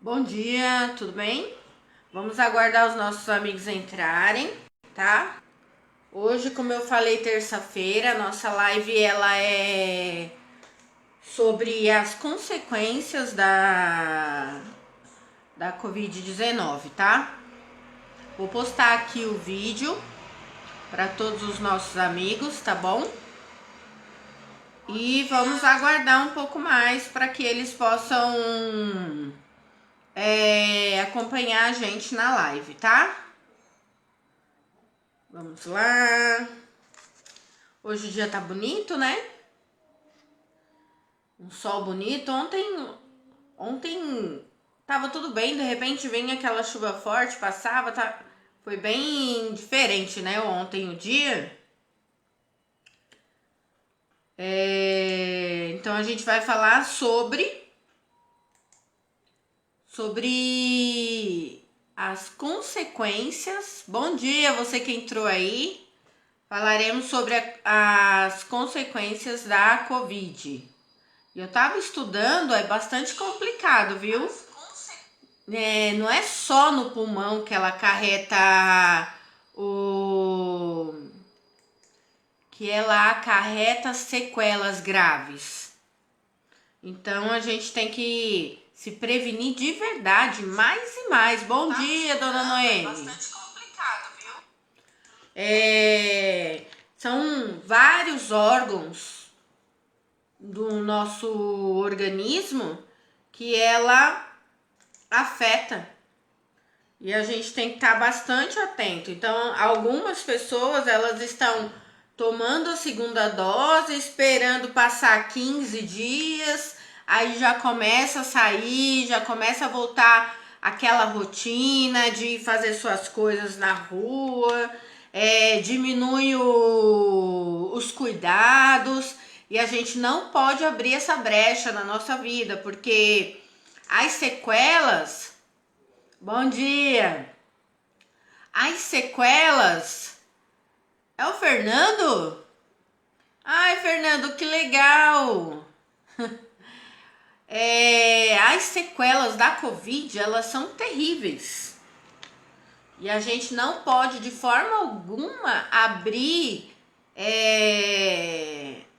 Bom dia, tudo bem? Vamos aguardar os nossos amigos entrarem, tá? Hoje, como eu falei, terça-feira, a nossa live ela é sobre as consequências da Covid-19, tá? Vou postar aqui o vídeo para todos os nossos amigos, tá bom? E vamos aguardar um pouco mais para que eles possam acompanhar a gente na live, tá? Vamos lá. Hoje o dia tá bonito, né? Um sol bonito. Ontem tava tudo bem, de repente vem aquela chuva forte, passava, foi bem diferente, né? Ontem o dia. Então a gente vai falar sobre as consequências. Bom dia, você que entrou aí. Falaremos sobre as consequências da Covid. Eu tava estudando, é bastante complicado, viu? Não é só no pulmão que ela acarreta sequelas graves. Então a gente tem que se prevenir de verdade, mais e mais. Bom dia, dona Noemi. É bastante complicado, viu? São vários órgãos do nosso organismo que ela afeta. E a gente tem que estar bastante atento. Então, algumas pessoas, elas estão tomando a segunda dose, esperando passar 15 dias, aí já começa a sair, já começa a voltar aquela rotina de fazer suas coisas na rua, diminui os cuidados, e a gente não pode abrir essa brecha na nossa vida, porque as sequelas. Bom dia! As sequelas. É o Fernando? Ai, Fernando, que legal! As sequelas da Covid, elas são terríveis. E a gente não pode, de forma alguma, abrir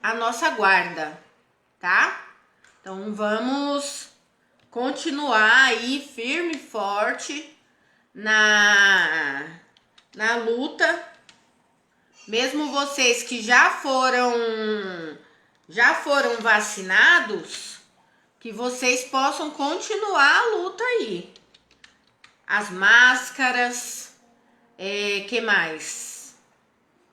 a nossa guarda, tá? Então, vamos continuar aí firme e forte na luta. Mesmo vocês que já foram vacinados, que vocês possam continuar a luta aí. As máscaras, que mais?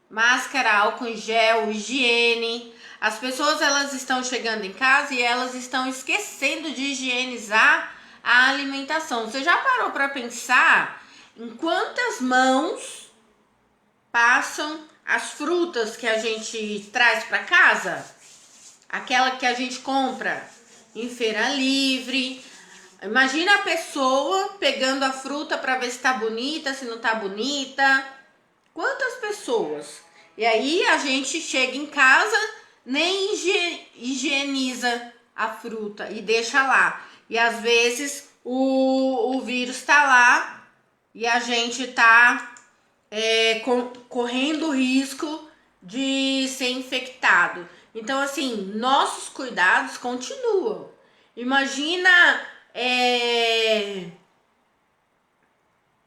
Máscara, álcool em gel, higiene. As pessoas, elas estão chegando em casa e elas estão esquecendo de higienizar a alimentação. Você já parou para pensar em quantas mãos passam as frutas que a gente traz para casa? Aquela que a gente compra em feira livre. Imagina a pessoa pegando a fruta para ver se tá bonita, se não tá bonita. Quantas pessoas? E aí a gente chega em casa, nem higieniza a fruta e deixa lá. E às vezes o vírus tá lá e a gente tá correndo o risco de ser infectado. Então, assim, nossos cuidados continuam. Imagina,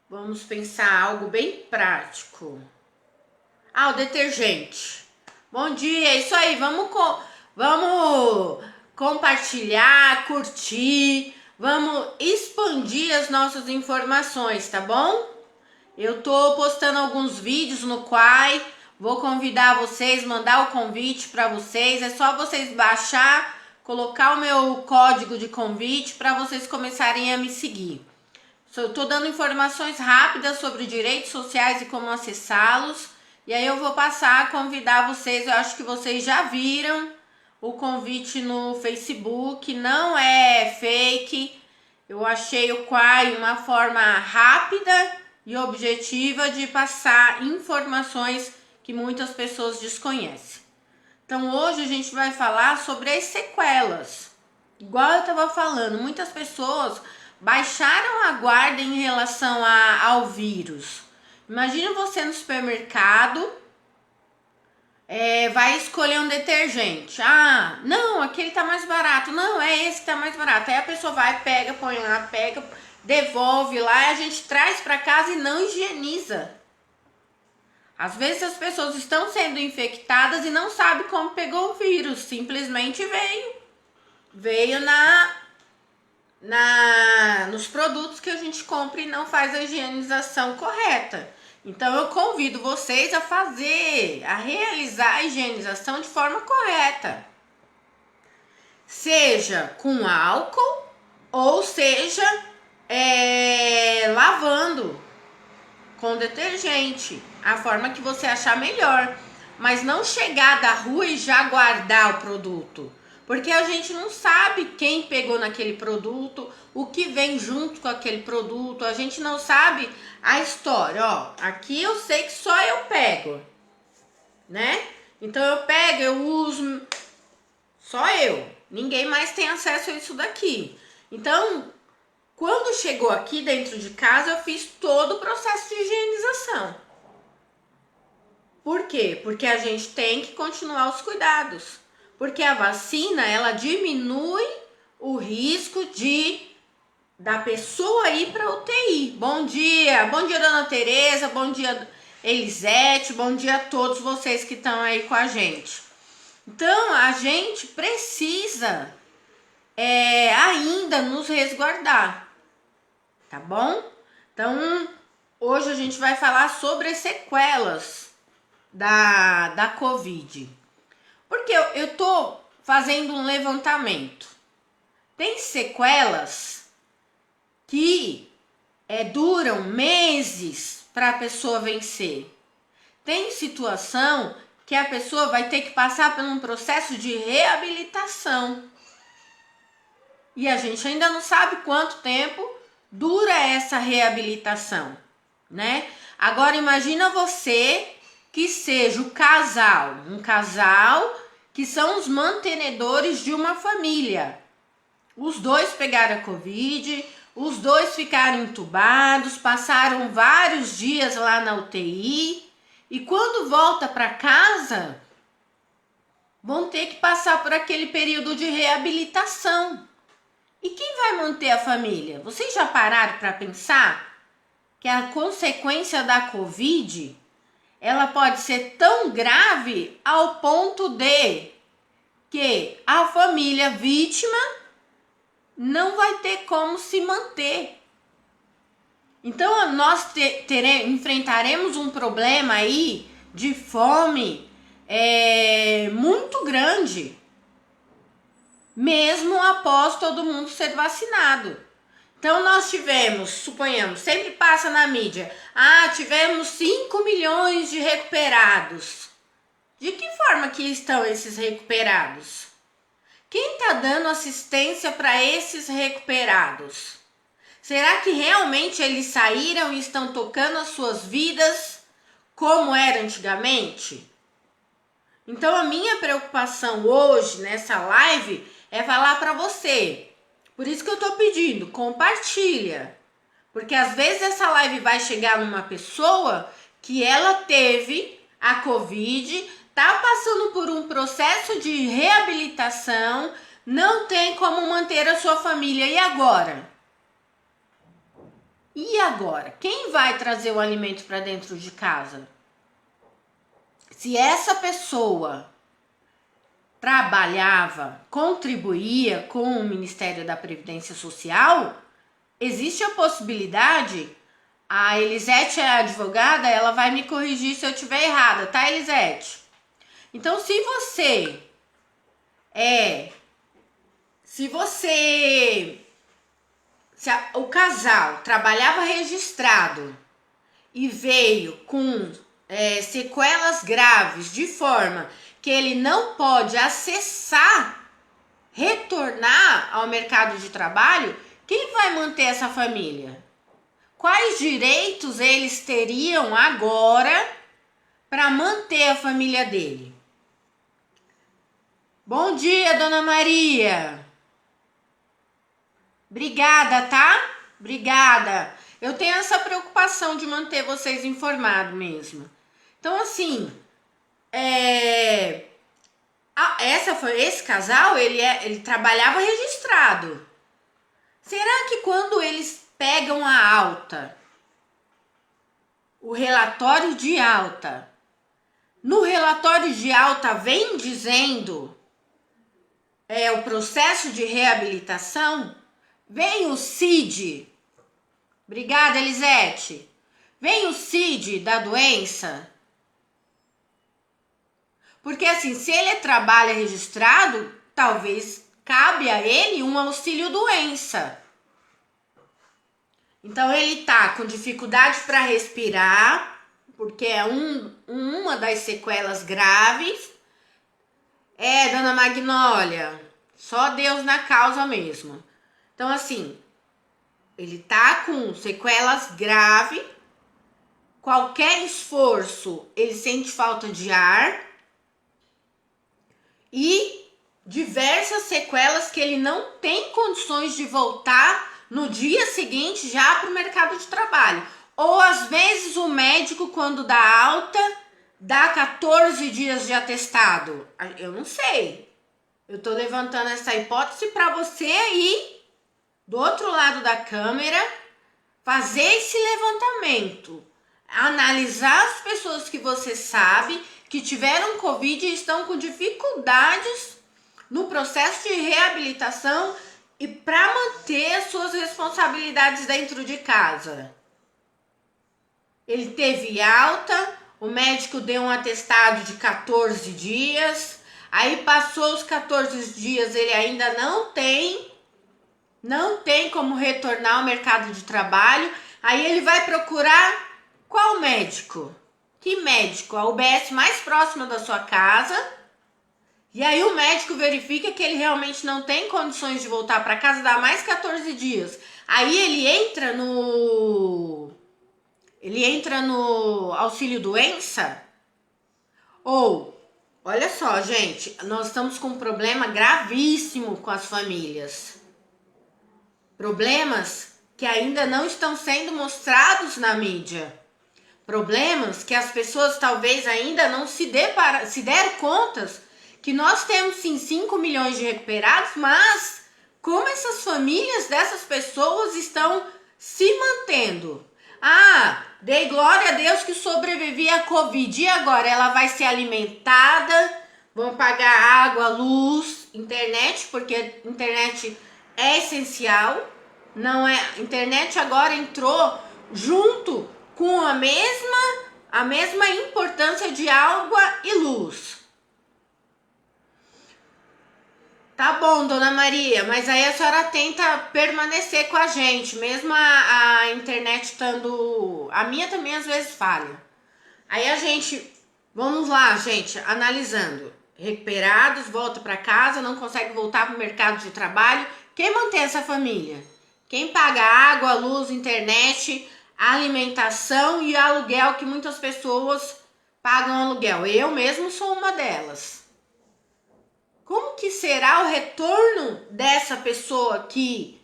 vamos pensar algo bem prático. O detergente. Bom dia, é isso aí. Vamos compartilhar, curtir, vamos expandir as nossas informações, tá bom? Eu tô postando alguns vídeos no Quai. Vou convidar vocês, mandar o convite para vocês. É só vocês baixar, colocar o meu código de convite para vocês começarem a me seguir. Eu tô dando informações rápidas sobre direitos sociais e como acessá-los. E aí eu vou passar a convidar vocês. Eu acho que vocês já viram o convite no Facebook. Não é fake. Eu achei o Quai uma forma rápida e objetiva de passar informações que muitas pessoas desconhecem. Então hoje a gente vai falar sobre as sequelas. Igual eu estava falando, muitas pessoas baixaram a guarda em relação ao vírus. Imagina você no supermercado, vai escolher um detergente. Ah, não, aquele tá mais barato. Não, é esse que tá mais barato. Aí a pessoa vai, pega, põe lá, pega, devolve lá e a gente traz para casa e não higieniza. Às vezes as pessoas estão sendo infectadas e não sabem como pegou o vírus. Simplesmente veio nos produtos que a gente compra e não faz a higienização correta. Então eu convido vocês a realizar a higienização de forma correta. Seja com álcool ou seja lavando com detergente, a forma que você achar melhor. Mas não chegar da rua e já guardar o produto. Porque a gente não sabe quem pegou naquele produto, o que vem junto com aquele produto, a gente não sabe a história. Ó, aqui eu sei que só eu pego, né? Então eu pego, eu uso, só eu. Ninguém mais tem acesso a isso daqui. Então, quando chegou aqui dentro de casa, eu fiz todo o processo de higienização. Por quê? Porque a gente tem que continuar os cuidados. Porque a vacina, ela diminui o risco da pessoa ir para UTI. Bom dia, dona Tereza, bom dia, Elisete, bom dia a todos vocês que estão aí com a gente. Então, a gente precisa ainda nos resguardar, tá bom? Então, hoje a gente vai falar sobre as sequelas da Covid. Porque eu tô fazendo um levantamento. Tem sequelas que duram meses para a pessoa vencer. Tem situação que a pessoa vai ter que passar por um processo de reabilitação. E a gente ainda não sabe quanto tempo dura essa reabilitação, né? Agora imagina você que seja um casal que são os mantenedores de uma família. Os dois pegaram a Covid, os dois ficaram entubados, passaram vários dias lá na UTI e quando volta para casa, vão ter que passar por aquele período de reabilitação. E quem vai manter a família? Vocês já pararam para pensar que a consequência da Covid ela pode ser tão grave ao ponto de que a família vítima não vai ter como se manter. Então nós enfrentaremos um problema aí de fome muito grande, mesmo após todo mundo ser vacinado. Então nós tivemos, suponhamos, sempre passa na mídia, tivemos 5 milhões de recuperados. De que forma que estão esses recuperados? Quem está dando assistência para esses recuperados? Será que realmente eles saíram e estão tocando as suas vidas como era antigamente? Então a minha preocupação hoje nessa live é falar para você. Por isso que eu tô pedindo, compartilha. Porque às vezes essa live vai chegar numa pessoa que ela teve a Covid, tá passando por um processo de reabilitação, não tem como manter a sua família. E agora? E agora? Quem vai trazer o alimento para dentro de casa? Se essa pessoa trabalhava, contribuía com o Ministério da Previdência Social, existe a possibilidade, a Elisete é advogada, ela vai me corrigir se eu estiver errada, tá, Elisete? Então, se o casal trabalhava registrado e veio com sequelas graves de forma que ele não pode retornar ao mercado de trabalho, quem vai manter essa família? Quais direitos eles teriam agora para manter a família dele? Bom dia, dona Maria. Obrigada, tá? Obrigada. Eu tenho essa preocupação de manter vocês informados mesmo. Então, assim, esse casal, ele trabalhava registrado. Será que quando eles pegam a alta, o relatório de alta, no relatório de alta vem dizendo o processo de reabilitação? Vem o CID. Obrigada, Elisete. Vem o CID da doença? Porque assim, se ele trabalha registrado, talvez cabe a ele um auxílio doença. Então ele tá com dificuldade para respirar, porque é uma das sequelas graves. Dona Magnólia, só Deus na causa mesmo. Então assim, ele tá com sequelas graves, qualquer esforço ele sente falta de ar e diversas sequelas que ele não tem condições de voltar no dia seguinte já para o mercado de trabalho. Ou às vezes o médico, quando dá alta, dá 14 dias de atestado. Eu não sei. Eu tô levantando essa hipótese para você aí, do outro lado da câmera, fazer esse levantamento. Analisar as pessoas que você sabe que tiveram Covid e estão com dificuldades no processo de reabilitação e para manter as suas responsabilidades dentro de casa. Ele teve alta, o médico deu um atestado de 14 dias, aí passou os 14 dias, ele ainda não tem como retornar ao mercado de trabalho, aí ele vai procurar qual médico? Que médico? A UBS mais próxima da sua casa. E aí o médico verifica que ele realmente não tem condições de voltar para casa, dá mais 14 dias. Aí ele entra no auxílio doença? Ou, olha só, gente, nós estamos com um problema gravíssimo com as famílias. Problemas que ainda não estão sendo mostrados na mídia. Problemas que as pessoas talvez ainda não se deram contas que nós temos sim 5 milhões de recuperados, mas como essas famílias dessas pessoas estão se mantendo? Dei glória a Deus que sobrevivi à Covid. E agora? Ela vai ser alimentada, vão pagar água, luz, internet, porque internet é essencial. Não é? Internet agora entrou junto com a mesma importância de água e luz. Tá bom, Dona Maria, mas aí a senhora tenta permanecer com a gente, mesmo a internet estando... A minha também às vezes falha. Aí a gente... Vamos lá, gente, analisando. Recuperados, volta para casa, não consegue voltar para o mercado de trabalho. Quem mantém essa família? Quem paga água, luz, internet, alimentação e aluguel, que muitas pessoas pagam aluguel. Eu mesmo sou uma delas. Como que será o retorno dessa pessoa que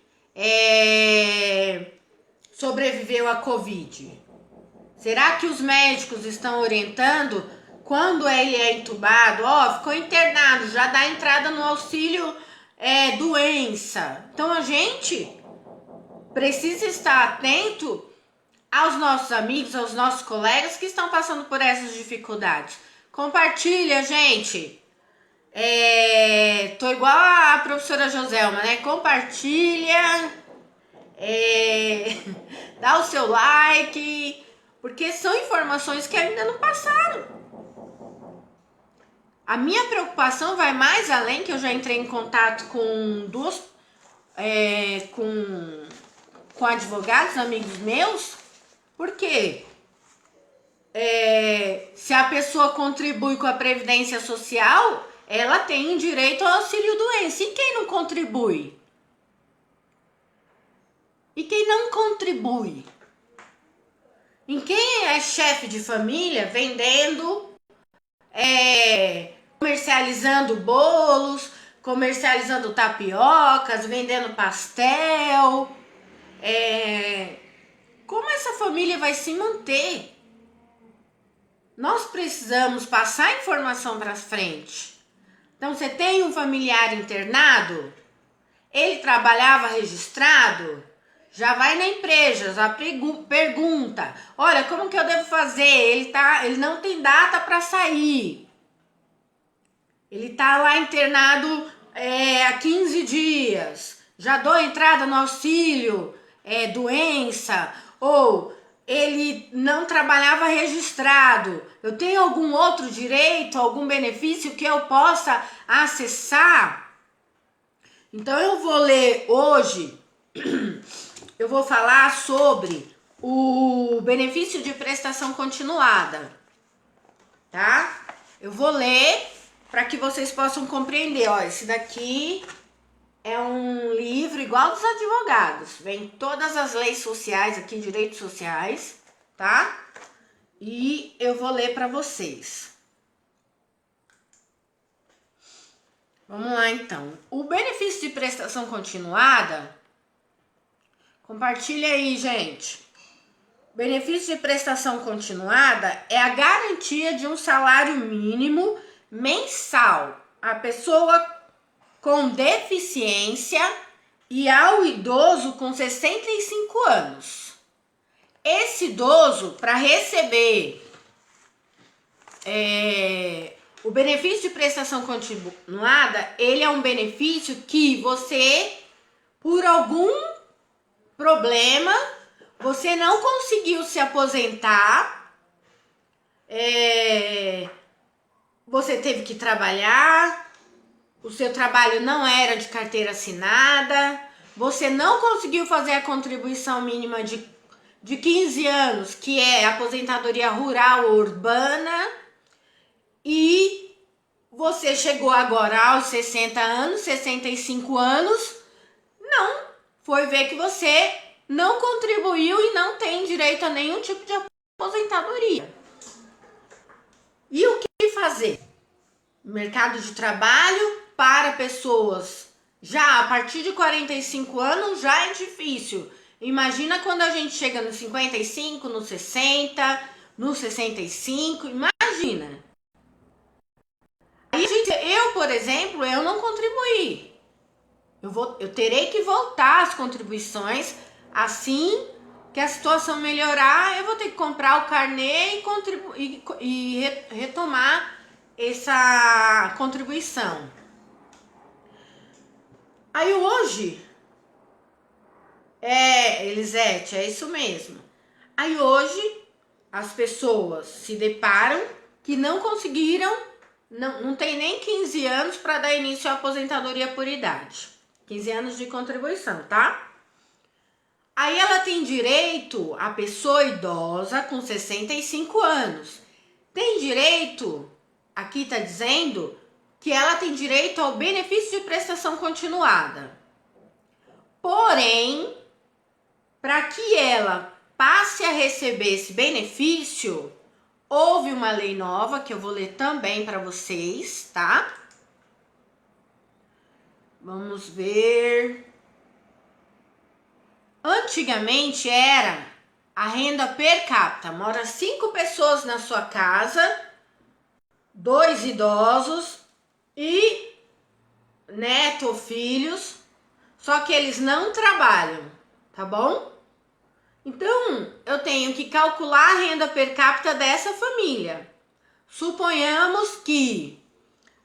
sobreviveu à Covid? Será que os médicos estão orientando quando ele é entubado? Ficou internado, já dá entrada no auxílio doença. Então a gente precisa estar atento aos nossos amigos, aos nossos colegas que estão passando por essas dificuldades. Compartilha, gente. Tô igual a professora Joselma, né? Compartilha, dá o seu like, porque são informações que ainda não passaram. A minha preocupação vai mais além, que eu já entrei em contato com com advogados, amigos meus, porque se a pessoa contribui com a Previdência Social, ela tem direito ao auxílio doença. E quem não contribui? E quem não contribui? Em quem é chefe de família vendendo, comercializando bolos, comercializando tapiocas, vendendo pastel. Como essa família vai se manter? Nós precisamos passar informação para frente. Então, você tem um familiar internado? Ele trabalhava registrado? Já vai na empresa, já pergunta: olha, como que eu devo fazer? Ele não tem data para sair. Ele tá lá internado há 15 dias. Já dou entrada no auxílio doença. Ou ele não trabalhava registrado. Eu tenho algum outro direito, algum benefício que eu possa acessar? Então eu vou ler hoje, eu vou falar sobre o benefício de prestação continuada, tá? Eu vou ler para que vocês possam compreender. Ó, esse daqui é um livro igual dos advogados. Vem todas as leis sociais aqui, direitos sociais, tá? E eu vou ler para vocês. Vamos lá, então. O benefício de prestação continuada, compartilha aí, gente. Benefício de prestação continuada é a garantia de um salário mínimo mensal à pessoa com deficiência e ao idoso com 65 anos. Esse idoso, para receber o benefício de prestação continuada, ele é um benefício que você, por algum problema, você não conseguiu se aposentar, você teve que trabalhar, o seu trabalho não era de carteira assinada, você não conseguiu fazer a contribuição mínima de 15 anos, que é a aposentadoria rural ou urbana, e você chegou agora aos 60 anos, 65 anos, não foi ver que você não contribuiu e não tem direito a nenhum tipo de aposentadoria. E o que fazer? Mercado de trabalho para pessoas já a partir de 45 anos já é difícil. Imagina quando a gente chega nos 55, nos 60, nos 65, imagina. Aí, eu, por exemplo, eu não contribuí. Eu terei que voltar as contribuições. Assim que a situação melhorar, eu vou ter que comprar o carnê e retomar essa contribuição. Aí hoje, Elisete, é isso mesmo. Aí hoje, as pessoas se deparam que não conseguiram, não tem nem 15 anos para dar início à aposentadoria por idade. 15 anos de contribuição, tá? Aí ela tem direito, a pessoa idosa com 65 anos, tem direito, aqui tá dizendo, que ela tem direito ao benefício de prestação continuada. Porém, para que ela passe a receber esse benefício, houve uma lei nova que eu vou ler também para vocês, tá? Vamos ver. Antigamente era a renda per capita. Mora 5 pessoas na sua casa, 2 idosos e neto ou filhos, só que eles não trabalham, tá bom? Então, eu tenho que calcular a renda per capita dessa família. Suponhamos que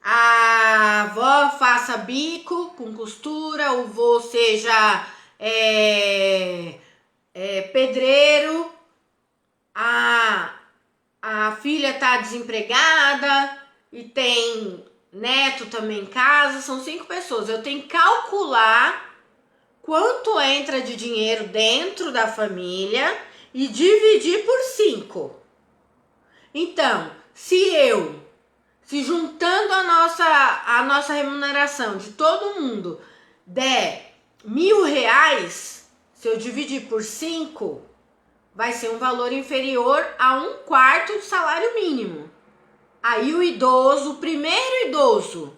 a avó faça bico com costura, o vô seja pedreiro, a filha tá desempregada e tem neto também em casa, são 5 pessoas. Eu tenho que calcular quanto entra de dinheiro dentro da família e dividir por 5. Então, se juntando a nossa remuneração de todo mundo der R$1.000, se eu dividir por 5, vai ser um valor inferior a 1/4 do salário mínimo. Aí o primeiro idoso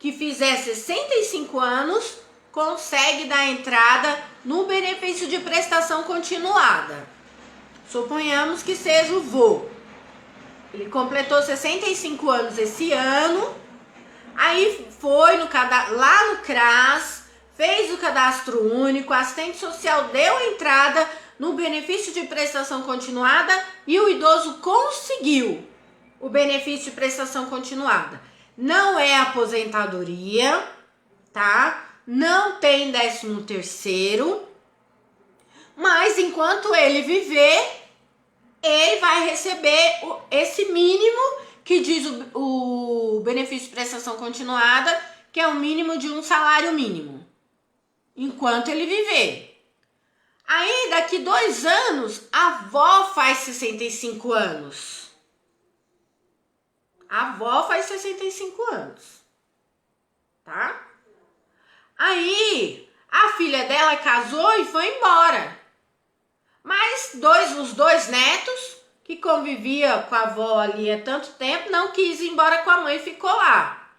que fizer 65 anos consegue dar entrada no benefício de prestação continuada. Suponhamos que seja o vô. Ele completou 65 anos esse ano, aí foi lá no CRAS, fez o cadastro único, a assistente social deu entrada no benefício de prestação continuada e o idoso conseguiu o benefício de prestação continuada. Não é aposentadoria, tá? Não tem 13º, mas enquanto ele viver, ele vai receber esse mínimo que diz o benefício de prestação continuada, que é o mínimo de um salário mínimo, enquanto ele viver. Aí, daqui 2 anos, a avó faz 65 anos. A avó faz 65 anos, tá? Aí, a filha dela casou e foi embora. Mas os dois netos, que convivia com a avó ali há tanto tempo, não quis ir embora com a mãe e ficou lá.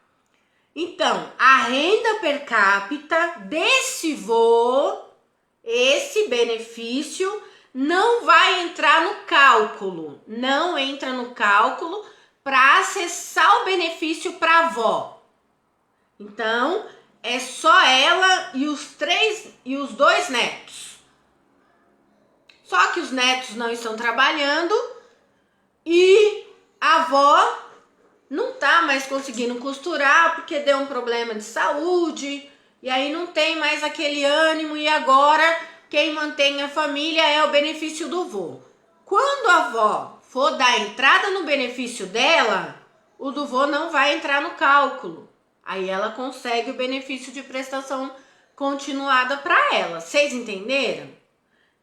Então, a renda per capita desse vô, esse benefício, não vai entrar no cálculo. Não entra no cálculo para acessar o benefício para a avó. Então, é só ela e os 2 netos. Só que os netos não estão trabalhando e a avó não tá mais conseguindo costurar porque deu um problema de saúde e aí não tem mais aquele ânimo e agora quem mantém a família é o benefício do vô. Quando a avó for dar entrada no benefício dela, o do vô não vai entrar no cálculo. Aí ela consegue o benefício de prestação continuada para ela. Vocês entenderam?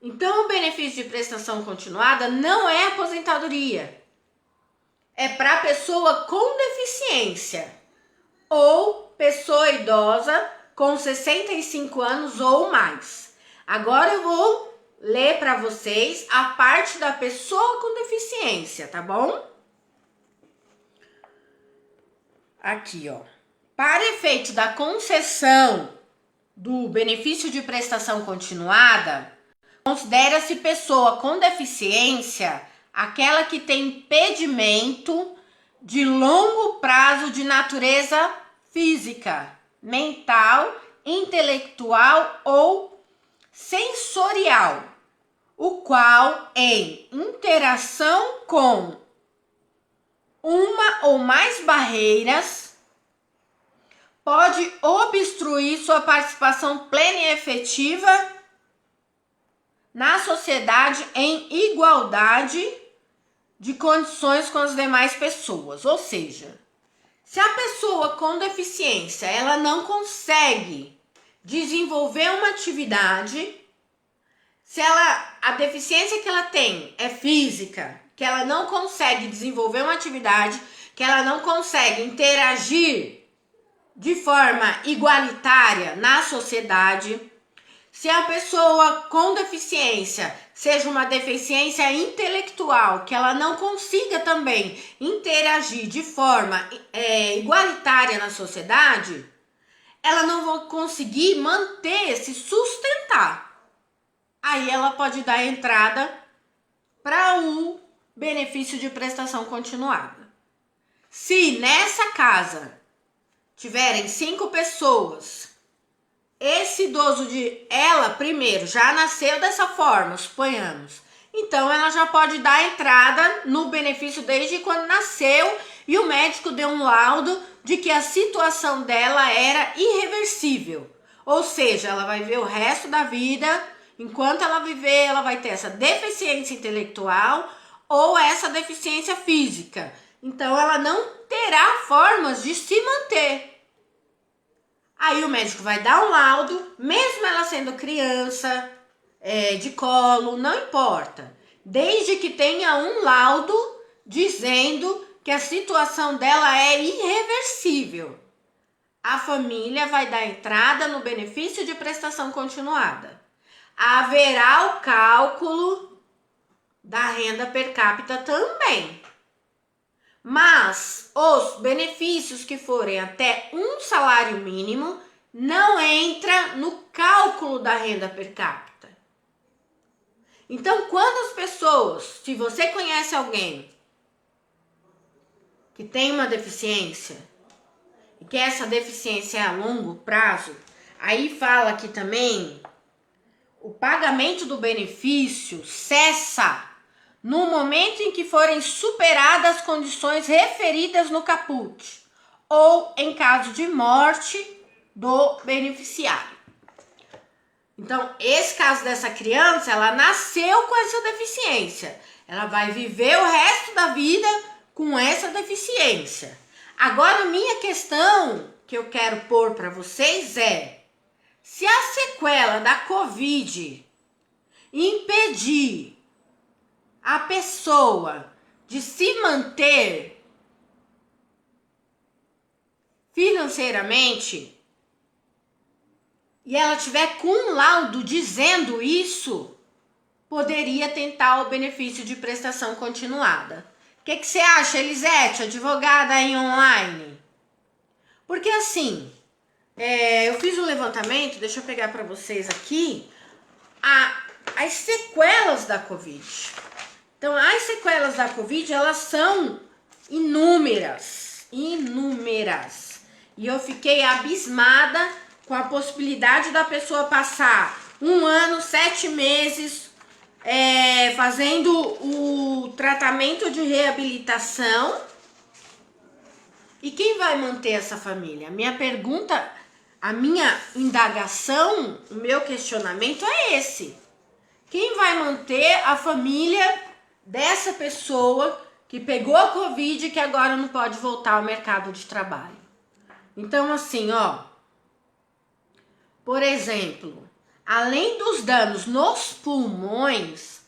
Então, o benefício de prestação continuada não é aposentadoria. É para pessoa com deficiência ou pessoa idosa com 65 anos ou mais. Agora eu vou ler para vocês a parte da pessoa com deficiência, tá bom? Aqui, ó. Para efeito da concessão do benefício de prestação continuada, considera-se pessoa com deficiência aquela que tem impedimento de longo prazo de natureza física, mental, intelectual ou sensorial, o qual, em interação com uma ou mais barreiras, pode obstruir sua participação plena e efetiva na sociedade em igualdade de condições com as demais pessoas. Ou seja, se a pessoa com deficiência ela não consegue desenvolver uma atividade, se a deficiência que ela tem é física, que ela não consegue desenvolver uma atividade, que ela não consegue interagir de forma igualitária na sociedade, se a pessoa com deficiência seja uma deficiência intelectual, que ela não consiga também interagir de forma igualitária na sociedade, ela não vai conseguir manter, se sustentar. Aí ela pode dar entrada para o benefício de prestação continuada. Se nessa casa tiverem 5 pessoas, esse idoso ela primeiro já nasceu dessa forma, suponhamos. Então ela já pode dar entrada no benefício desde quando nasceu e o médico deu um laudo de que a situação dela era irreversível. Ou seja, ela vai ver o resto da vida, enquanto ela viver, ela vai ter essa deficiência intelectual ou essa deficiência física. Então ela não terá formas de se manter. Aí o médico vai dar um laudo, mesmo ela sendo criança, de colo, não importa. Desde que tenha um laudo dizendo que a situação dela é irreversível. A família vai dar entrada no benefício de prestação continuada. Haverá o cálculo da renda per capita também. Mas os benefícios que forem até um salário mínimo não entra no cálculo da renda per capita. Então, quando as pessoas, se você conhece alguém que tem uma deficiência e que essa deficiência é a longo prazo, aí fala que também o pagamento do benefício cessa no momento em que forem superadas as condições referidas no caput ou em caso de morte do beneficiário. Então, esse caso dessa criança, ela nasceu com essa deficiência. Ela vai viver o resto da vida com essa deficiência. Agora, minha questão que eu quero pôr para vocês é: se a sequela da Covid impedir a pessoa de se manter financeiramente e ela tiver com um laudo dizendo isso, poderia tentar o benefício de prestação continuada. O que você acha, Elisete, advogada aí online? Porque assim, eu fiz um levantamento, deixa eu pegar para vocês aqui, as sequelas da Covid. Então, as sequelas da Covid, elas são inúmeras. E eu fiquei abismada com a possibilidade da pessoa passar 1 ano, 7 meses fazendo o tratamento de reabilitação. E quem vai manter essa família? Minha pergunta, a minha indagação, o meu questionamento é esse. Quem vai manter a família dessa pessoa que pegou a Covid e que agora não pode voltar ao mercado de trabalho? Então, assim, por exemplo, além dos danos nos pulmões,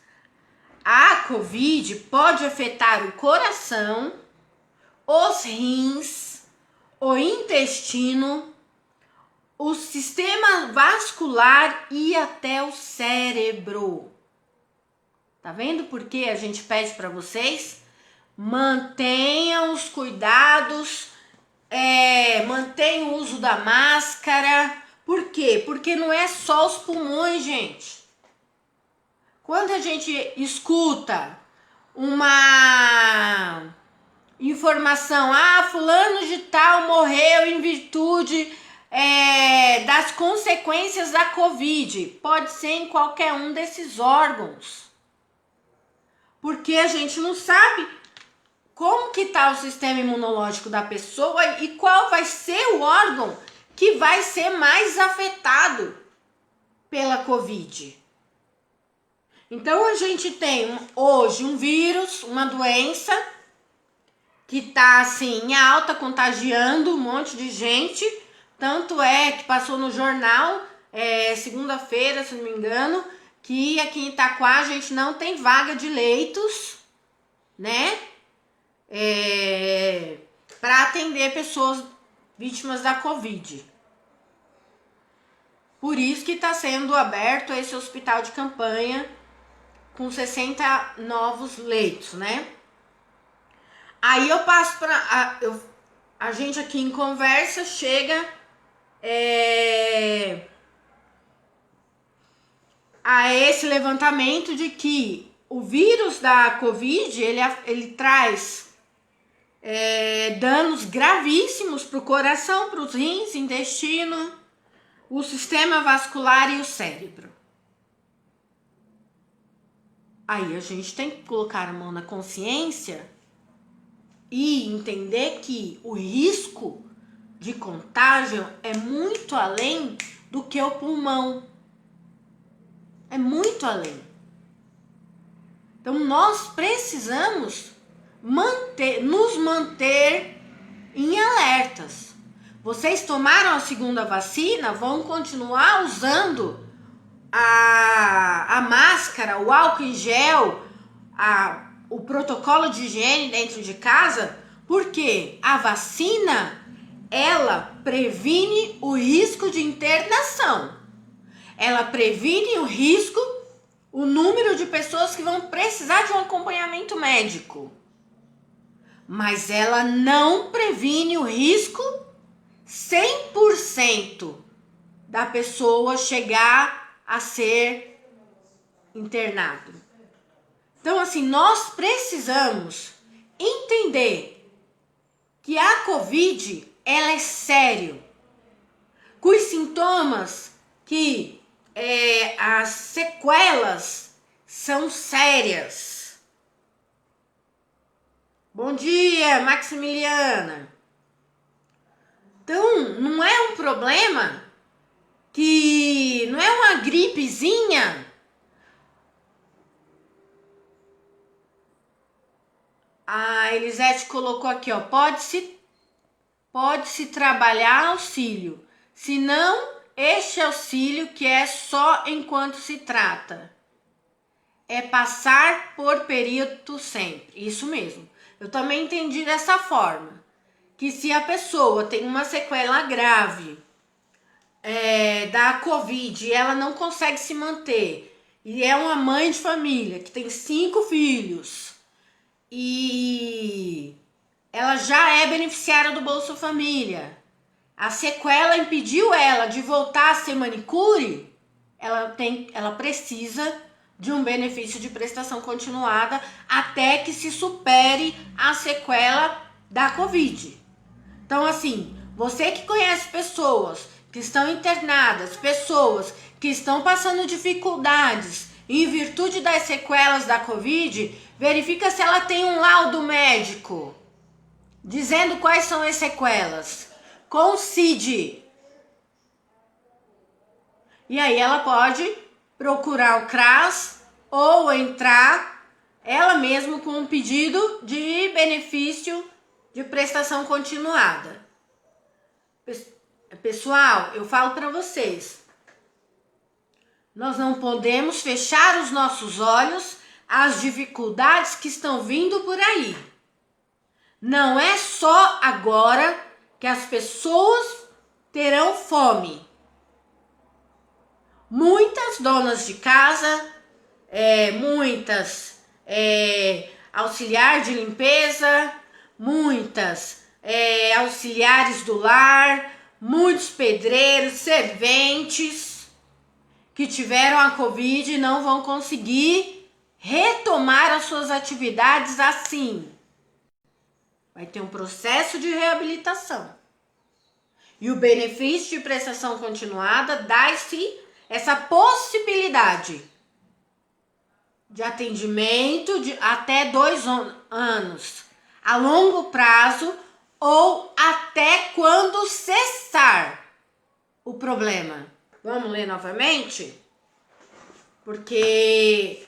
a Covid pode afetar o coração, os rins, o intestino, o sistema vascular e até o cérebro. Tá vendo por que a gente pede para vocês? Mantenham os cuidados, mantenham o uso da máscara. Por quê? Porque não é só os pulmões, gente. Quando a gente escuta uma informação, fulano de tal morreu em virtude das consequências da Covid, pode ser em qualquer um desses órgãos. Porque a gente não sabe como que tá o sistema imunológico da pessoa e qual vai ser o órgão que vai ser mais afetado pela Covid. Então, a gente tem hoje um vírus, uma doença que tá assim em alta, contagiando um monte de gente. Tanto é que passou no jornal, segunda-feira, se não me engano, que aqui em Itaquá a gente não tem vaga de leitos, né? Para atender pessoas vítimas da Covid. Por isso que está sendo aberto esse hospital de campanha com 60 novos leitos, né? Aí eu passo para a gente aqui em conversa chega a esse levantamento de que o vírus da Covid ele traz danos gravíssimos para o coração, para os rins, intestino, o sistema vascular e o cérebro. Aí a gente tem que colocar a mão na consciência e entender que o risco de contágio é muito além do que o pulmão. É muito além. Então nós precisamos nos manter em alertas. Vocês tomaram a segunda vacina, vão continuar usando a máscara, o álcool em gel, o protocolo de higiene dentro de casa, porque a vacina, ela previne o risco de internação. Ela previne o risco, o número de pessoas que vão precisar de um acompanhamento médico. mas ela não previne o risco 100% da pessoa chegar a ser internado. Então, assim, nós precisamos entender que a COVID, ela é sério, com os sintomas que as sequelas são sérias. Bom dia, Maximiliana. Então, não é um problema que não é uma gripezinha. A Elisete colocou aqui, ó, pode-se trabalhar auxílio, se não, este auxílio que é só enquanto se trata. É passar por período sempre. Isso mesmo. Eu também entendi dessa forma. Que se a pessoa tem uma sequela grave da COVID e ela não consegue se manter, e é uma mãe de família que tem 5 filhos, e ela já é beneficiária do Bolsa Família, a sequela impediu ela de voltar a ser manicure, ela precisa de um benefício de prestação continuada até que se supere a sequela da COVID. Então, assim, você que conhece pessoas que estão internadas, pessoas que estão passando dificuldades em virtude das sequelas da COVID, verifica se ela tem um laudo médico dizendo quais são as sequelas, com o CID. E aí ela pode procurar o CRAS ou entrar ela mesma com um pedido de benefício de prestação continuada. Pessoal, eu falo para vocês, nós não podemos fechar os nossos olhos às dificuldades que estão vindo por aí. Não é só agora que as pessoas terão fome. Muitas donas de casa, muitas auxiliar de limpeza, muitas auxiliares do lar, muitos pedreiros, serventes que tiveram a COVID não vão conseguir retomar as suas atividades assim. Vai ter um processo de reabilitação. E o benefício de prestação continuada dá-se essa possibilidade de atendimento de até 2 anos, a longo prazo ou até quando cessar o problema. Vamos ler novamente? Porque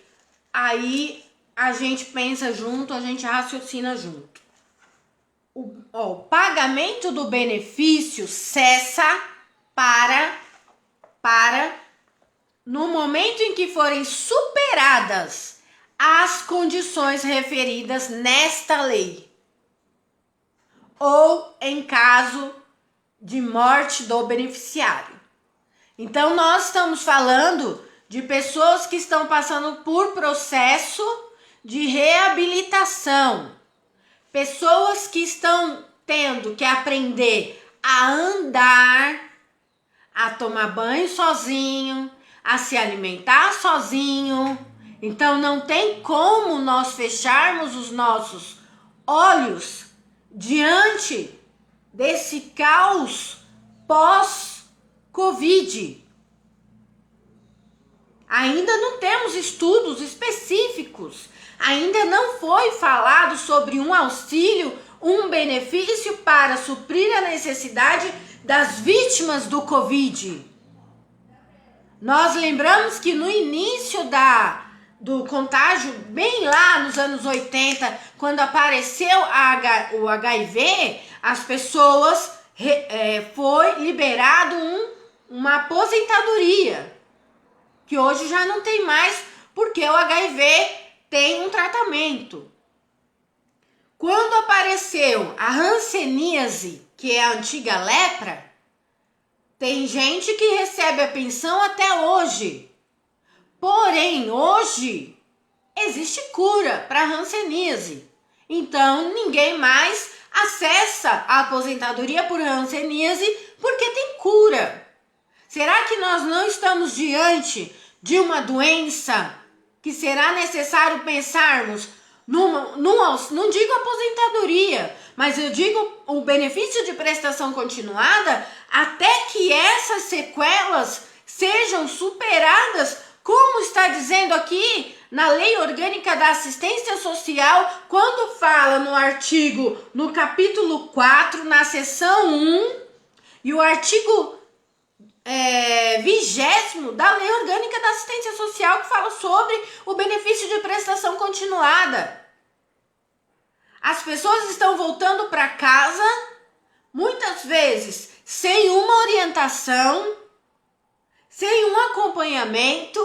aí a gente pensa junto, a gente raciocina junto. O pagamento do benefício cessa para no momento em que forem superadas as condições referidas nesta lei, ou em caso de morte do beneficiário. Então, nós estamos falando de pessoas que estão passando por processo de reabilitação, pessoas que estão tendo que aprender a andar, a tomar banho sozinho, a se alimentar sozinho. Então não tem como nós fecharmos os nossos olhos diante desse caos pós-Covid. Ainda não temos estudos específicos, ainda não foi falado sobre um auxílio, um benefício para suprir a necessidade das vítimas do Covid. Nós lembramos que no início do contágio, bem lá nos anos 80, quando apareceu o HIV, as pessoas foi liberado uma aposentadoria, que hoje já não tem mais, porque o HIV tem um tratamento. Quando apareceu a hanseníase, que é a antiga lepra, tem gente que recebe a pensão até hoje. Porém, hoje existe cura para a hanseníase. Então, ninguém mais acessa a aposentadoria por hanseníase porque tem cura. Será que nós não estamos diante de uma doença que será necessário pensarmos não digo aposentadoria, mas eu digo o benefício de prestação continuada até que essas sequelas sejam superadas, como está dizendo aqui na Lei Orgânica da Assistência Social, quando fala no artigo, no capítulo 4, na seção 1, e o artigo 20º da Lei Orgânica da Assistência Social, que fala sobre o benefício de prestação continuada. As pessoas estão voltando para casa, muitas vezes sem uma orientação, sem um acompanhamento.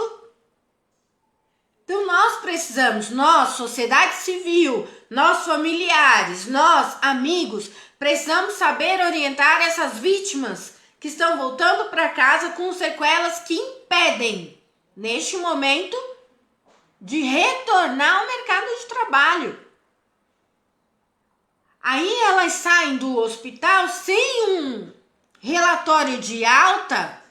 Então nós precisamos, nós, sociedade civil, nós familiares, nós, amigos, precisamos saber orientar essas vítimas que estão voltando para casa com sequelas que impedem, neste momento, de retornar ao mercado de trabalho. Aí elas saem do hospital sem um relatório de alta,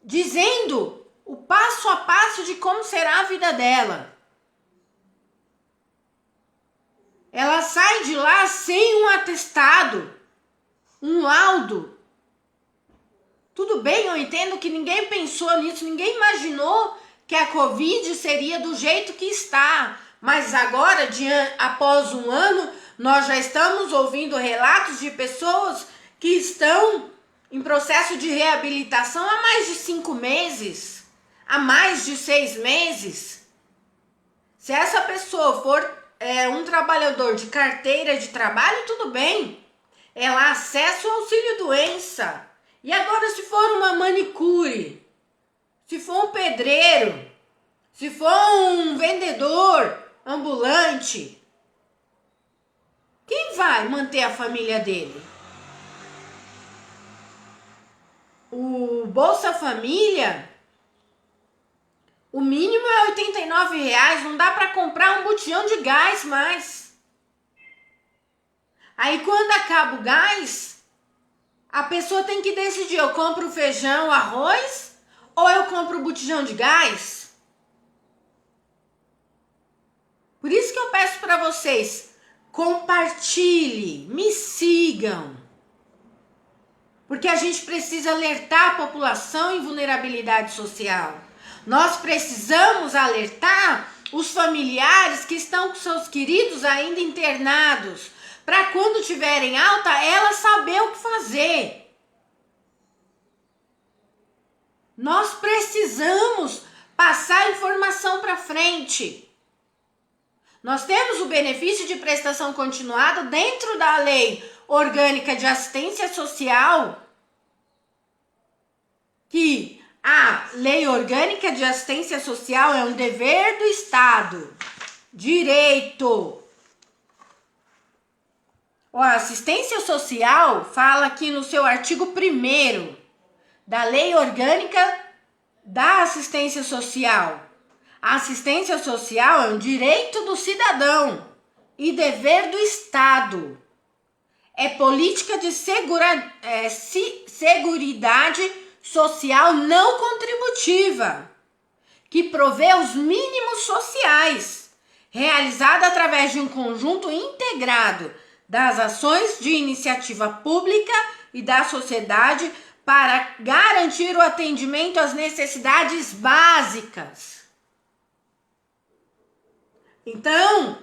dizendo o passo a passo de como será a vida dela. Ela sai de lá sem um atestado, um laudo. Tudo bem, eu entendo que ninguém pensou nisso, ninguém imaginou que a Covid seria do jeito que está. Mas agora, após um ano, nós já estamos ouvindo relatos de pessoas que estão em processo de reabilitação há mais de 5 meses, há mais de 6 meses. Se essa pessoa for um trabalhador de carteira de trabalho, tudo bem. Ela acessa o auxílio-doença. E agora, se for uma manicure, se for um pedreiro, se for um vendedor ambulante, quem vai manter a família dele? O Bolsa Família, o mínimo é R$ 89, não dá para comprar um botijão de gás mais. Aí quando acaba o gás, a pessoa tem que decidir, eu compro feijão, arroz, ou eu compro o botijão de gás? Por isso que eu peço para vocês, compartilhe, me sigam. Porque a gente precisa alertar a população em vulnerabilidade social. Nós precisamos alertar os familiares que estão com seus queridos ainda internados, para quando tiverem alta, ela saber o que fazer. Nós precisamos passar informação para frente. Nós temos o benefício de prestação continuada dentro da Lei Orgânica de Assistência Social, que a Lei Orgânica de Assistência Social é um dever do Estado, direito. A assistência social fala aqui no seu artigo 1º da Lei Orgânica da Assistência Social. A assistência social é um direito do cidadão e dever do Estado. É política de seguridade social não contributiva, que provê os mínimos sociais, realizada através de um conjunto integrado das ações de iniciativa pública e da sociedade para garantir o atendimento às necessidades básicas. Então,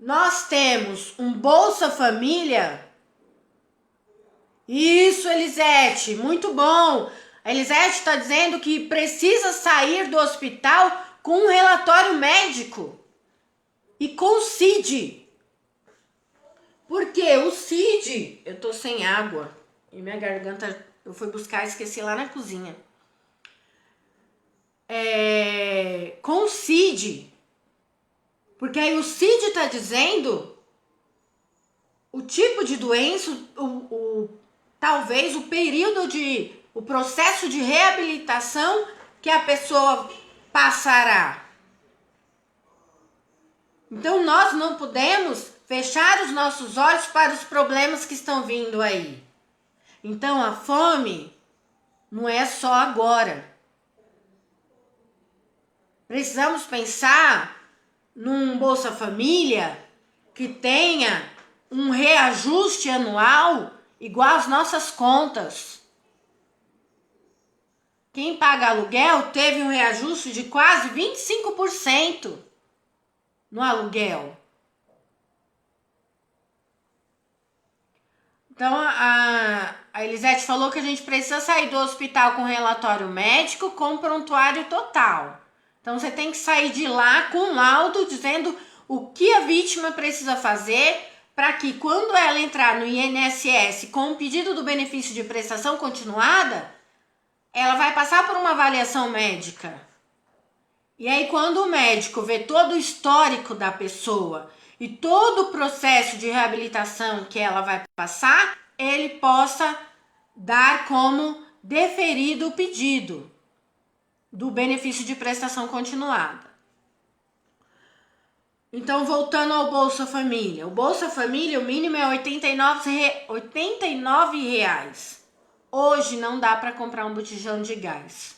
nós temos um Bolsa Família. Isso, Elisete, muito bom. A Elisete está dizendo que precisa sair do hospital com um relatório médico e com o CID. Porque o CID, eu tô sem água e minha garganta, eu fui buscar e esqueci lá na cozinha. Com o CID, porque aí o CID está dizendo o tipo de doença, talvez o período o processo de reabilitação que a pessoa passará. Então nós não podemos fechar os nossos olhos para os problemas que estão vindo aí. Então a fome não é só agora. Precisamos pensar num Bolsa Família que tenha um reajuste anual igual às nossas contas. Quem paga aluguel teve um reajuste de quase 25% no aluguel. Então, a Elisete falou que a gente precisa sair do hospital com relatório médico com prontuário total. Então, você tem que sair de lá com um laudo dizendo o que a vítima precisa fazer para que, quando ela entrar no INSS com o pedido do benefício de prestação continuada, ela vai passar por uma avaliação médica. E aí, quando o médico vê todo o histórico da pessoa e todo o processo de reabilitação que ela vai passar, ele possa dar como deferido o pedido do benefício de prestação continuada. Então, voltando ao Bolsa Família. O Bolsa Família, o mínimo é R$ 89. Hoje não dá para comprar um botijão de gás.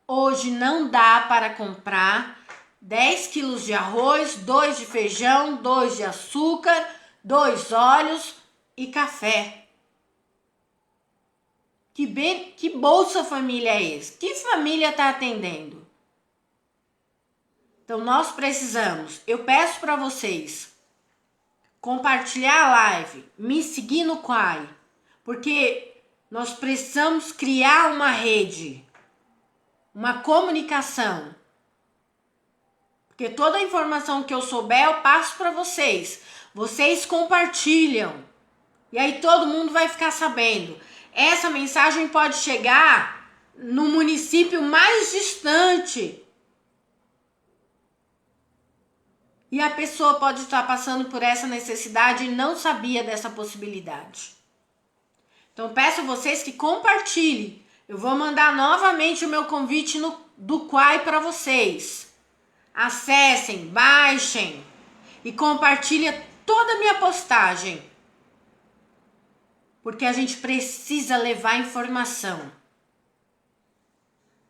Hoje não dá para comprar 10 quilos de arroz, 2 de feijão, 2 de açúcar, 2 óleos e café. Que Bolsa Família é esse? Que família está atendendo? Então, nós precisamos, eu peço para vocês, compartilhar a live, me seguir no Quai, porque nós precisamos criar uma rede, uma comunicação. Porque toda a informação que eu souber, eu passo para vocês. Vocês compartilham. E aí todo mundo vai ficar sabendo. Essa mensagem pode chegar no município mais distante. E a pessoa pode estar passando por essa necessidade e não sabia dessa possibilidade. Então, peço a vocês que compartilhem. Eu vou mandar novamente o meu convite do Quai para vocês. Acessem, baixem e compartilhem toda a minha postagem. Porque a gente precisa levar informação.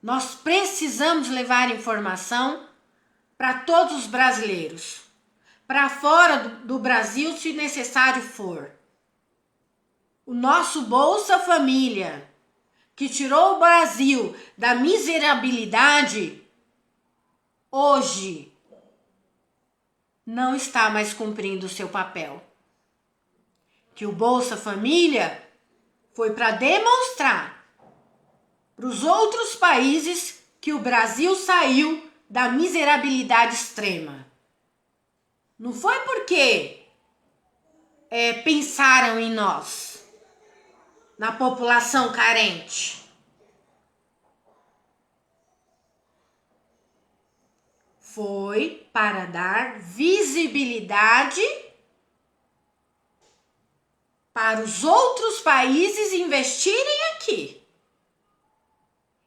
Nós precisamos levar informação para todos os brasileiros. Para fora do Brasil, se necessário for. O nosso Bolsa Família, que tirou o Brasil da miserabilidade, hoje não está mais cumprindo o seu papel. Que o Bolsa Família foi para demonstrar para os outros países que o Brasil saiu da miserabilidade extrema. Não foi porque pensaram em nós, na população carente. Foi para dar visibilidade para os outros países investirem aqui.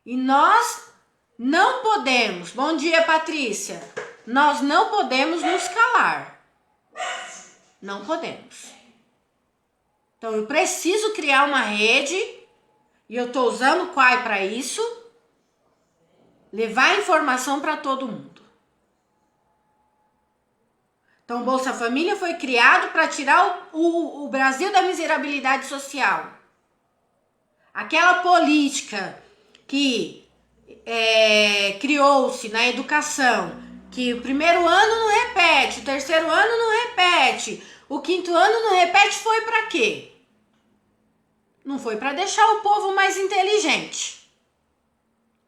E nós não podemos, bom dia Patrícia, nós não podemos nos calar. Não podemos. Então eu preciso criar uma rede, e eu estou usando o Quai para isso, levar informação para todo mundo. Então o Bolsa Família foi criado para tirar o Brasil da miserabilidade social. Aquela política que criou-se na educação, que o primeiro ano não repete, o terceiro ano não repete, o quinto ano não repete, foi para quê? Não foi para deixar o povo mais inteligente.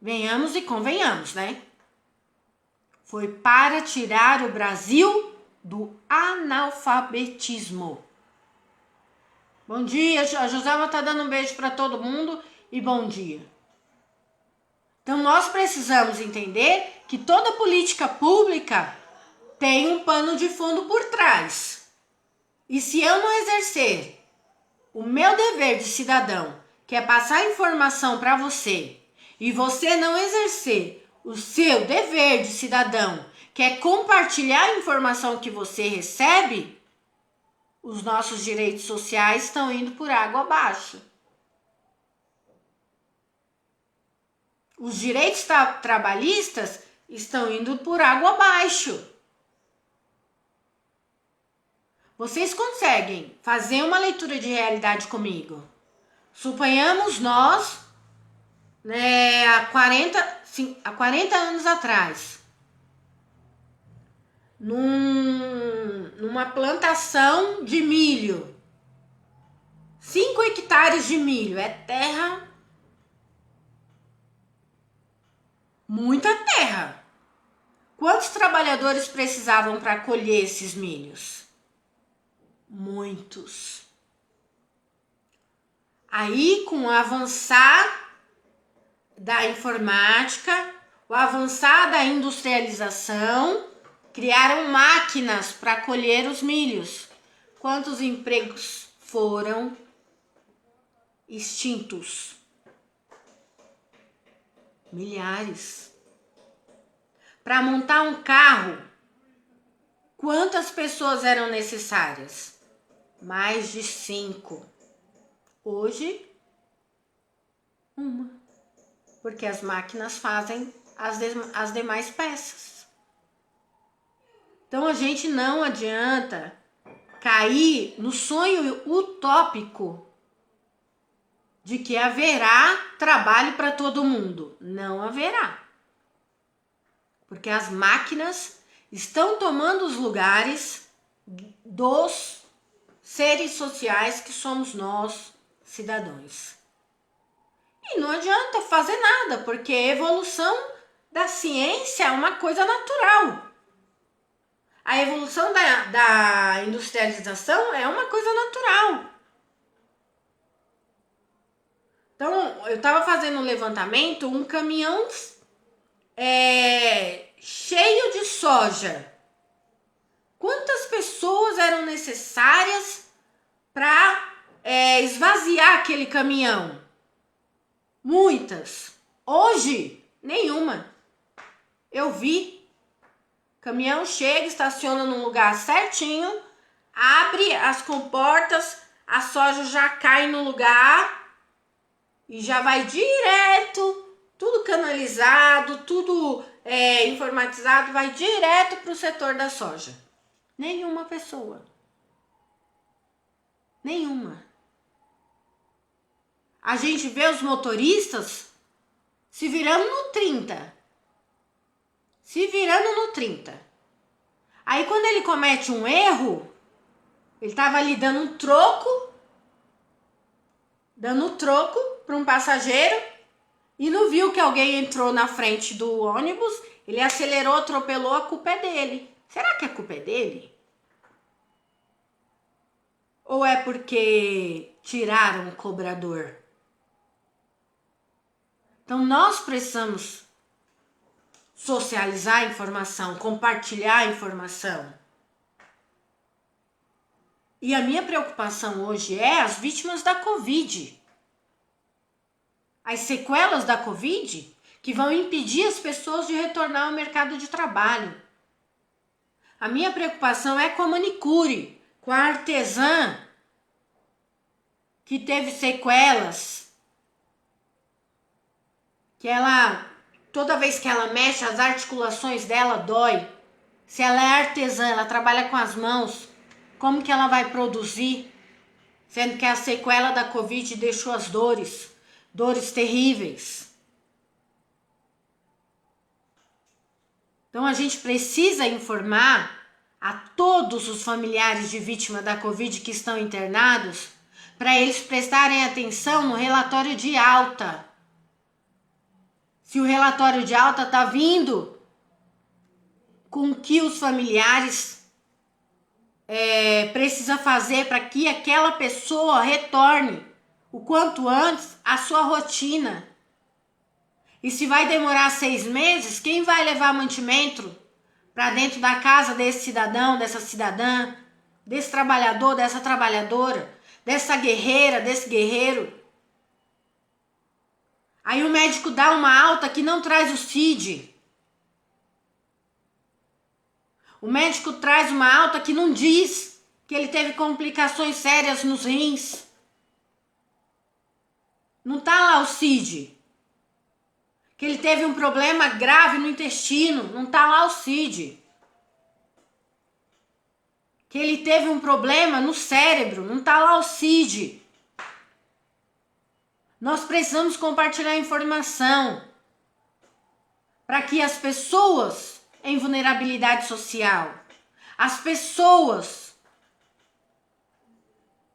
Venhamos e convenhamos, né? Foi para tirar o Brasil do analfabetismo. Bom dia, a Joselma tá dando um beijo para todo mundo e bom dia. Então nós precisamos entender que toda política pública tem um pano de fundo por trás. E se eu não exercer o meu dever de cidadão, que é passar informação para você, e você não exercer o seu dever de cidadão, que é compartilhar a informação que você recebe, os nossos direitos sociais estão indo por água abaixo. Os direitos trabalhistas estão indo por água abaixo. Vocês conseguem fazer uma leitura de realidade comigo? Suponhamos nós, né, há 40 anos atrás, numa plantação de milho. 5 hectares de milho é terra, muita terra. Quantos trabalhadores precisavam para colher esses milhos? Muitos. Aí, com o avançar da informática, o avançar da industrialização, criaram máquinas para colher os milhos. Quantos empregos foram extintos? Milhares. Para montar um carro, quantas pessoas eram necessárias? Mais de 5. Hoje, uma. Porque as máquinas fazem as demais peças. Então, a gente não adianta cair no sonho utópico de que haverá trabalho para todo mundo. Não haverá. Porque as máquinas estão tomando os lugares dos seres sociais que somos nós, cidadãos. E não adianta fazer nada, porque a evolução da ciência é uma coisa natural. A evolução da industrialização é uma coisa natural. Então, eu estava fazendo um levantamento, um caminhão cheio de soja. Quantas pessoas eram necessárias para esvaziar aquele caminhão? Muitas. Hoje, nenhuma. Eu vi. Caminhão chega, estaciona num lugar certinho, abre as comportas, a soja já cai no lugar e já vai direto, tudo canalizado, tudo informatizado, vai direto para o setor da soja. Nenhuma pessoa. Nenhuma. A gente vê os motoristas se virando no 30. Se virando no 30. Aí quando ele comete um erro, ele estava ali dando um troco para um passageiro e não viu que alguém entrou na frente do ônibus, ele acelerou, atropelou, a culpa é dele. Será que a culpa é dele? Ou é porque tiraram o cobrador? Então nós precisamos socializar a informação, compartilhar a informação. E a minha preocupação hoje é as vítimas da Covid. As sequelas da Covid que vão impedir as pessoas de retornar ao mercado de trabalho. A minha preocupação é com a manicure, com a artesã que teve sequelas, que ela, toda vez que ela mexe, as articulações dela dói. Se ela é artesã, ela trabalha com as mãos, como que ela vai produzir? Sendo que a sequela da Covid deixou as dores terríveis. Então a gente precisa informar a todos os familiares de vítima da Covid que estão internados, para eles prestarem atenção no relatório de alta. Se o relatório de alta está vindo com que os familiares precisa fazer para que aquela pessoa retorne o quanto antes à sua rotina. E se vai demorar 6 meses, quem vai levar mantimento para dentro da casa desse cidadão, dessa cidadã, desse trabalhador, dessa trabalhadora, dessa guerreira, desse guerreiro? Aí o médico dá uma alta que não traz o CID. O médico traz uma alta que não diz que ele teve complicações sérias nos rins. Não tá lá o CID. Que ele teve um problema grave no intestino. Não tá lá o CID. Que ele teve um problema no cérebro. Não tá lá o CID. Nós precisamos compartilhar informação para que as pessoas em vulnerabilidade social, as pessoas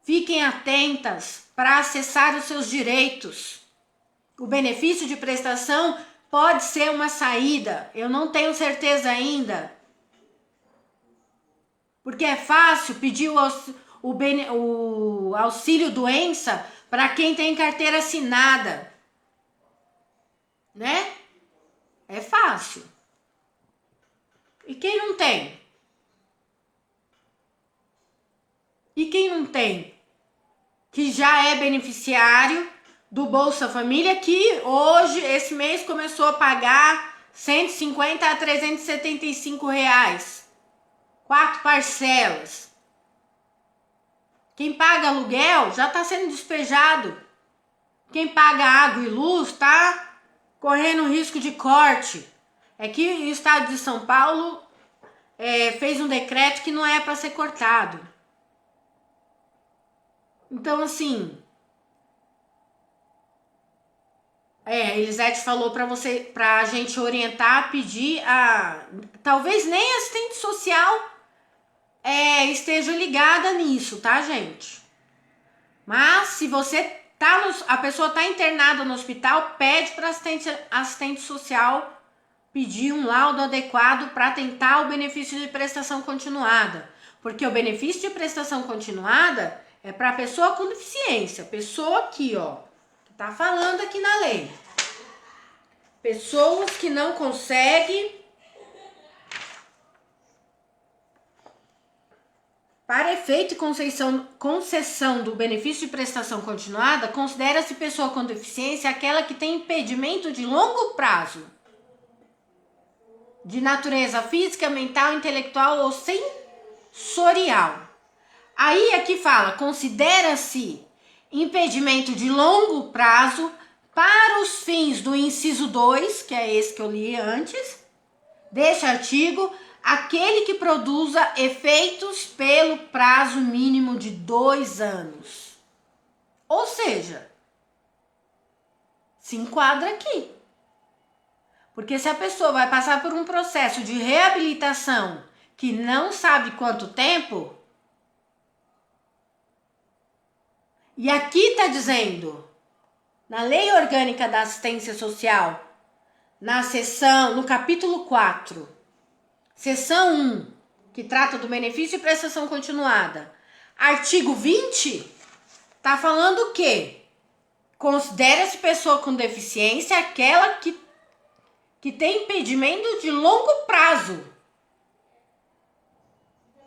fiquem atentas para acessar os seus direitos. O benefício de prestação pode ser uma saída, eu não tenho certeza ainda. Porque é fácil pedir o auxílio doença para quem tem carteira assinada, né? É fácil. E quem não tem? E quem não tem? Que já é beneficiário do Bolsa Família, que hoje, esse mês, começou a pagar 150 a 375 reais. 4 parcelas. Quem paga aluguel já está sendo despejado. Quem paga água e luz está correndo risco de corte. É que o estado de São Paulo fez um decreto que não é para ser cortado. Então, assim, Elisete falou para a gente orientar, pedir talvez nem assistente social esteja ligada nisso, tá, gente? Mas se você a pessoa tá internada no hospital, pede para assistente social pedir um laudo adequado para tentar o benefício de prestação continuada. Porque o benefício de prestação continuada é para pessoa com deficiência. Pessoa aqui, ó, que tá falando aqui na lei. Pessoas que não conseguem. Para efeito e concessão do benefício de prestação continuada, considera-se pessoa com deficiência aquela que tem impedimento de longo prazo, de natureza física, mental, intelectual ou sensorial. Aí aqui fala, considera-se impedimento de longo prazo para os fins do inciso 2, que é esse que eu li antes, deste artigo, aquele que produza efeitos pelo prazo mínimo de 2 anos. Ou seja, se enquadra aqui. Porque se a pessoa vai passar por um processo de reabilitação que não sabe quanto tempo, e aqui está dizendo, na Lei Orgânica da Assistência Social, no capítulo 4, seção 1, que trata do benefício de prestação continuada, artigo 20, tá falando o quê? Considera-se pessoa com deficiência aquela que tem impedimento de longo prazo.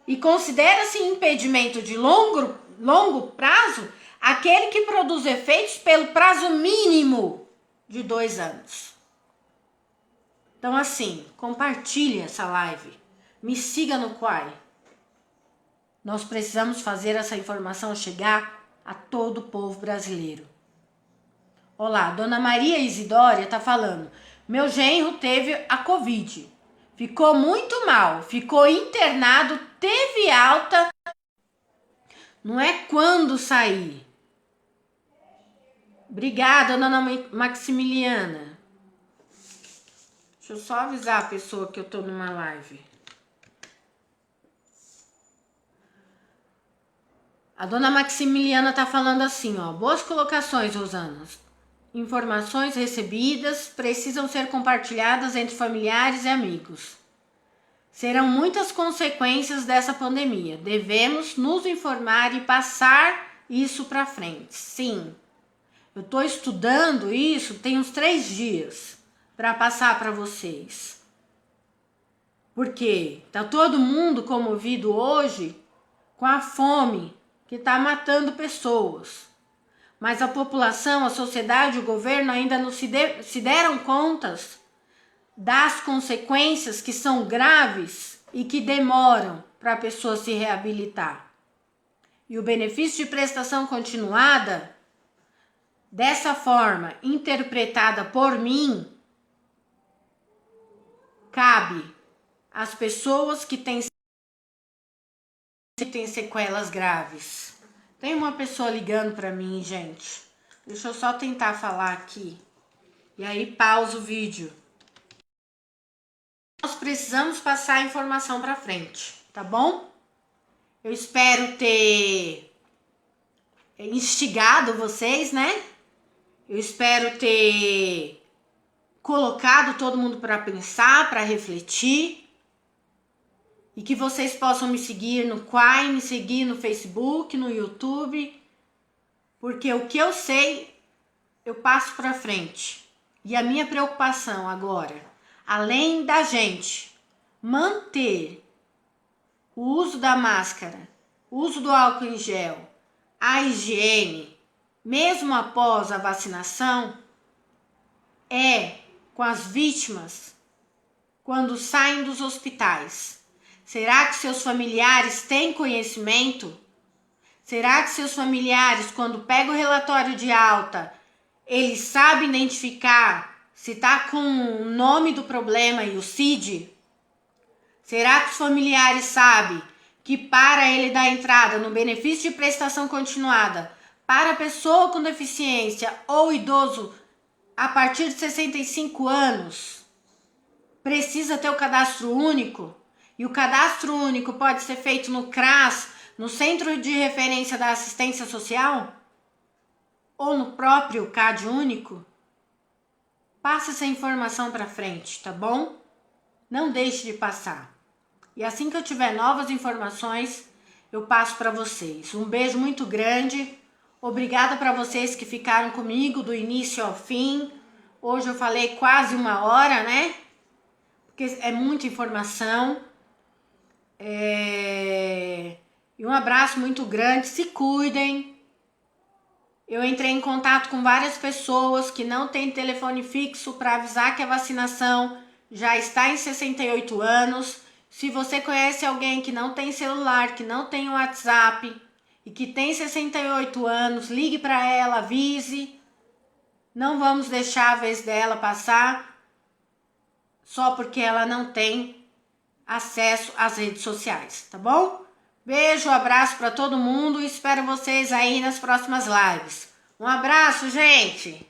E considera-se impedimento de longo prazo aquele que produz efeitos pelo prazo mínimo de 2 anos. Então, assim, compartilhe essa live. Me siga no Quai. Nós precisamos fazer essa informação chegar a todo o povo brasileiro. Olá, Dona Maria Isidória tá falando. Meu genro teve a Covid. Ficou muito mal. Ficou internado, teve alta. Não é quando sair. Obrigada, Dona Maximiliana. Deixa eu só avisar a pessoa que eu tô numa live. A Dona Maximiliana tá falando assim, ó. Boas colocações, Rosana. Informações recebidas precisam ser compartilhadas entre familiares e amigos. Serão muitas consequências dessa pandemia. Devemos nos informar e passar isso para frente. Sim, eu tô estudando isso tem uns 3 dias para passar para vocês. Porque tá todo mundo comovido hoje com a fome que tá matando pessoas. Mas a população, a sociedade e o governo ainda não se deram contas das consequências que são graves e que demoram para a pessoa se reabilitar. e o benefício de prestação continuada, dessa forma interpretada por mim, cabe às pessoas que têm sequelas graves. Tem uma pessoa ligando para mim, gente. Deixa eu só tentar falar aqui. E aí pausa o vídeo. Nós precisamos passar a informação para frente, tá bom? Eu espero ter instigado vocês, né? Eu espero ter colocado todo mundo para pensar, para refletir. E que vocês possam me seguir no Quai, me seguir no Facebook, no YouTube. Porque o que eu sei, eu passo para frente. E a minha preocupação agora, além da gente manter o uso da máscara, o uso do álcool em gel, a higiene, mesmo após a vacinação, é com as vítimas quando saem dos hospitais. Será que seus familiares têm conhecimento? Será que seus familiares, quando pegam o relatório de alta, eles sabem identificar se está com o nome do problema e o CID? Será que os familiares sabem que para ele dar entrada no benefício de prestação continuada para a pessoa com deficiência ou idoso a partir de 65 anos, precisa ter o cadastro único? E o cadastro único pode ser feito no CRAS, no Centro de Referência da Assistência Social? Ou no próprio CAD único? Passa essa informação para frente, tá bom? Não deixe de passar. E assim que eu tiver novas informações, eu passo para vocês. Um beijo muito grande. Obrigada para vocês que ficaram comigo do início ao fim. Hoje eu falei quase 1 hora, né? Porque é muita informação. E um abraço muito grande. Se cuidem. Eu entrei em contato com várias pessoas que não têm telefone fixo para avisar que a vacinação já está em 68 anos. Se você conhece alguém que não tem celular, que não tem WhatsApp e que tem 68 anos, ligue para ela, avise. Não vamos deixar a vez dela passar só porque ela não tem acesso às redes sociais, tá bom? Beijo, abraço para todo mundo e espero vocês aí nas próximas lives. Um abraço, gente!